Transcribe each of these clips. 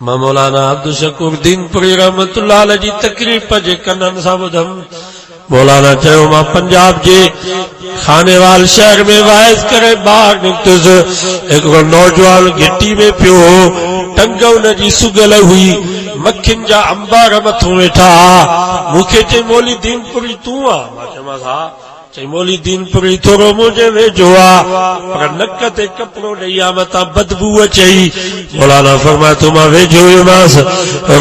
मां मौलाना अब्दुल शकूर दीनपुरी रहमतुल्लाह अलैह जी तकरीर पजे कनन सां ॿुधम। मौलाना चयो मां पंजाब जे खानेवाल शहर में वाइज करे ॿाहिरि निकतुसि। हिकिड़ो नौजवान घिटी में पियो हो, टंग उन जी सुगल हुई, मक्खियुनि जा अंबार मथां वेठा। मूंखे चई मौली दीनपुरी तूं आ? मां चयोमांसि हा। चई मौली दीनपुरी थोरो मुंहिंजे वेझो आ, पर नक ते कपिड़ो ॾेई आ, मथां बदबू अचई। मौलाना फरमाए तो मां वेझो हुयोमांसि।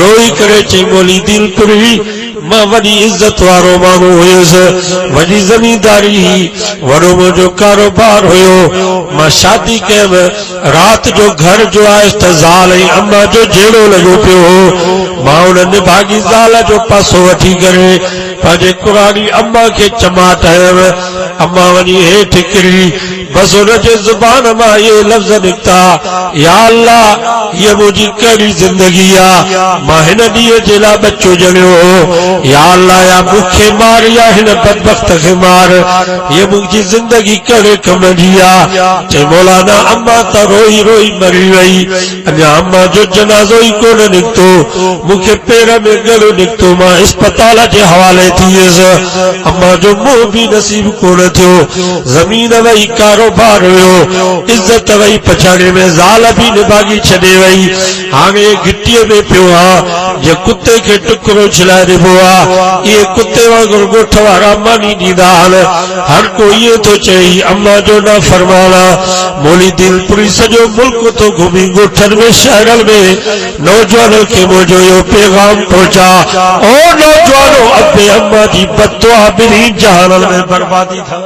रोई करे चई मौली दीनपुरी मां वॾी इज़त वारो माण्हू हुयुसि, वॾी ज़मींदारी हुई, वॾो मुंहिंजो कारोबार हुयो। मां शादी कयमि, राति जो घर जो आयुसि त ज़ाल ऐं अम्मा जो जहिड़ो लॻो पियो हो। मां उन निभागी ज़ाल जो पासो वठी करे पंहिंजे कुरानी अम्मा खे चमाट हयमि। अम्मा वञी हेठि किरी, बसि हुनजे ज़ुबान मां इहे लफ़्ज़ निकिता, या अल्लाह हीअ मुंहिंजी कहिड़ी ज़िंदगी आ, मां हिन ॾींहं जे लाइ बचो ॼणियो हो। या अल्लाह या मूंखे मार या हिन बदबख्त खे मार, हीअ मुंहिंजी ज़िंदगी कहिड़े कम जी आ। चई मौलाना अम्मा त रोई रोई मरी वई, अञा अम्मा जो जनाज़ो ई कोन निकितो। मूंखे पेर में ॻड़ो निकितो, मां अस्पताल जे हवाले थी वियुसि। अम्मा जो मुंहुं बि नसीब कोन थियो। ज़मीन वई, कारोबार हुयो, इज़त वई, पछाड़े में ज़ाल बि निभागी छॾे वई। हाणे घिटीअ में पियो आ, जे कुत्ते खे टुकड़ो छिलाए ॾिबो आ, इहे कुत्ते वांगुरु ॻोठ वारा मानी ॾींदा आहिनि। हर को इहे थो चई अम्मा जो न फरमाना। मौली दीनपुरी सॼो मुल्क तो घुमी, ॻोठनि में शहरनि में नौजवानों खे मुंहिंजो इहो पैगाम पहुचा, ओ नौजवानों, अबे अम्मा जी बददुआ ॿिन्ही जहाननि में बर्बादी था।